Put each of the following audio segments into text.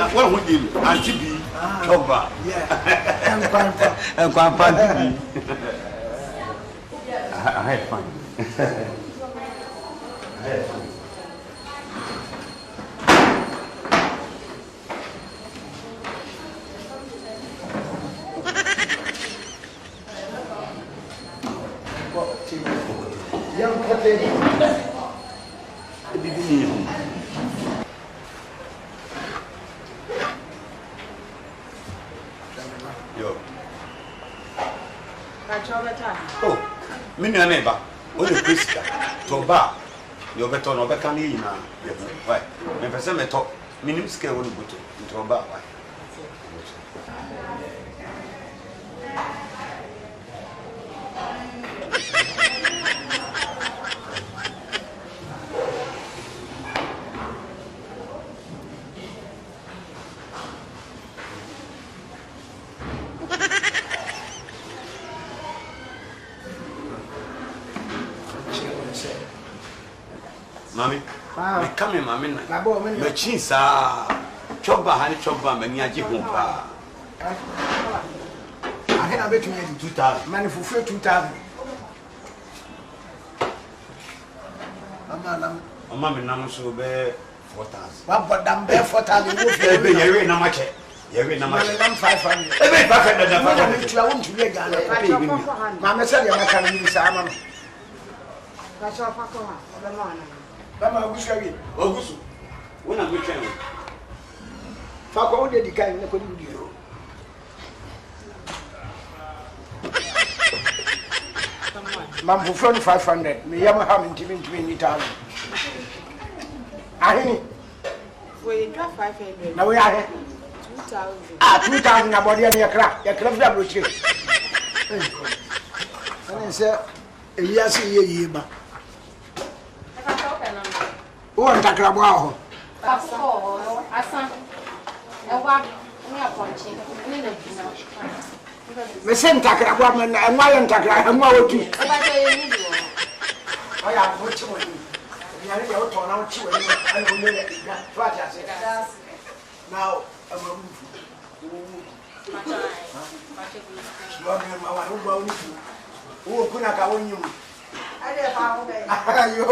what would you? Auntie B. Cover. Yeah. And Grandpa. I had fun. Young couple. Yo. Oh, Me neighbor. What the Christian? To bar. You better no better me now. Why? Me person me talk. Minimum scale will go to a bar. Why? Mommy, me come in, mammy. My cheese are chopper, honey chopper, many a jihumpa. I can bet you 2,000. Money for 2,000. Mamma, no, so be 4,000. What but damn bear 4,000? You're in a match. You're in a match. 500. Every bucket that I want to be a gun. Mamma said, I'm coming in Salmon. That's all for the morning. Mama, wish I will. August. When I'm returning. Fuck all the guy in the video. Mam for 500. Me yam having to be 20,000. I we drop 500. now we are here. 2,000. 2,000 about your crack. Your club that and I said, yes, ye, but. Who want to grab wow? The same tackle woman and why and tackle and what too. I have what you want. You are your turn out to and what I said. Now, I'm who could not go on you? I you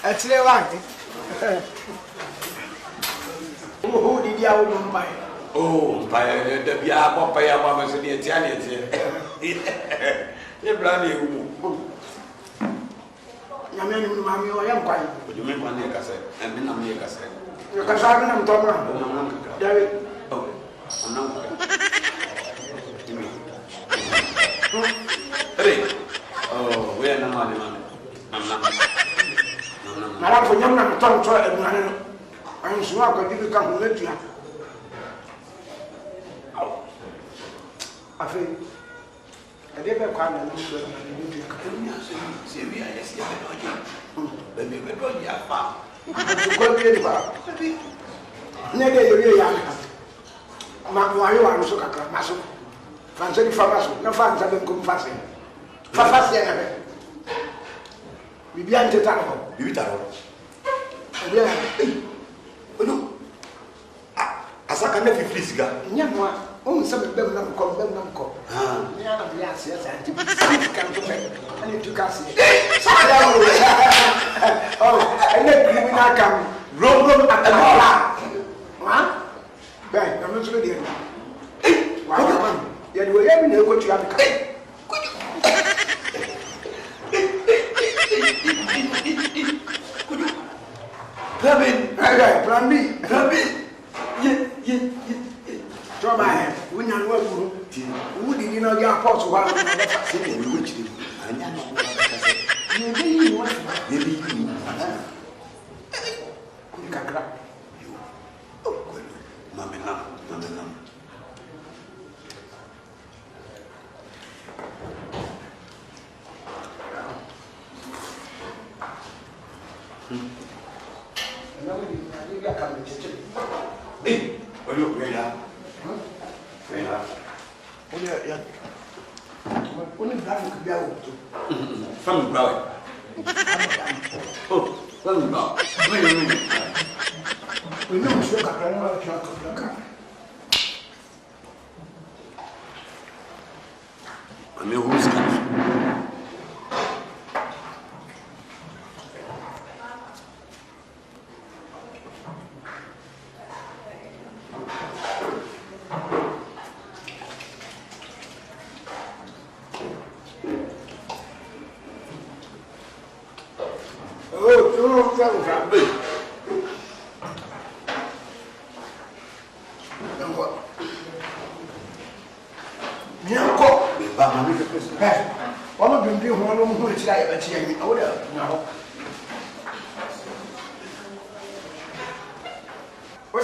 are who did you buy? Oh, by the Bia Popaya Mama said the Italian here. The brandy. Mammy, I am quite. You make one near cassette, and then I'm near cassette. You can say I'm talking. David, oh, I'm not. Hey, oh, we are not money. I'm not. Madame, for young man, Tom, I'm sure I could become let you. I think I never come and see me. I see let me go. Yeah, go very far. Never you young. Why you are so cacamasso? Fancy Famas, no fans have been confessing. Fafas, we began to tackle. You tell. Yeah. No. As I can never please God. Nyamwa, some of them not come, them not come. Yes, and to come to pay. And you took us. Oh, and then we not come. Room at the hall. Huh? Right, I'm not ready. Why, man? You will have been able to have a Plan B. Try my hand. When you're working, who did you know your apostle while I'm sitting in which you can grab you. Mamma. Hey, what you ready? Ready? Oh yeah. Only that could be out. From Brown. Oh, from Brown. Wait a minute. We know to look at another car. I mean, who's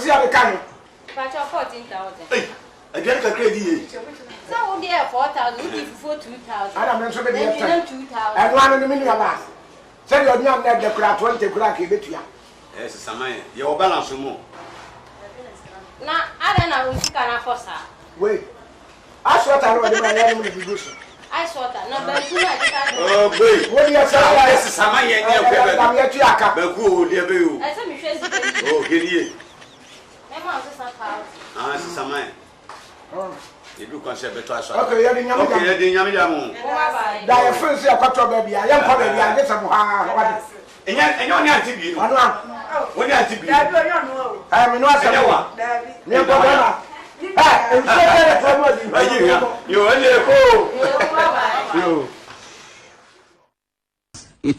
what's the other kind? But you're 14,000. Hey, I get a credit. So we get 4,000, we give for 2,000. I don't know so many Then you times. know 2,000. And 1 in a million of us. Say you're not the crowd 20 crack a bit. Yes, Samay, your balance more. Now, I don't know who's going to force her. Wait. I saw that already my enemy to do so. I saw that. No, but you know, Oh, wait. What do you say? Yes, Samay, I'm yet to Yaka. Baku, dear Bill. I said, Michelle, Oh, get here. my mom's a house. Ah, Samay. You do concept better. Okay, you're the young Okay, you're the young man. Bye-bye. Die first year, cut baby. I am coming. I get some. And you're not to be. When you have to be. I'm not saying. You only a fool. Bye-bye. You. Please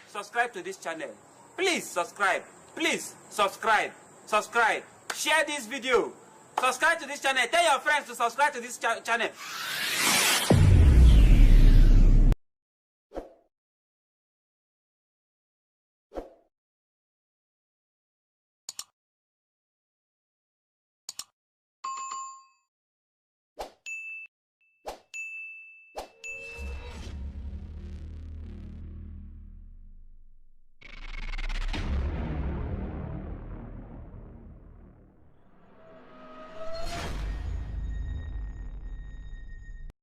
subscribe to this channel. Please subscribe. Please subscribe. Subscribe. Share this video. Subscribe to this channel. Tell your friends to subscribe to this channel.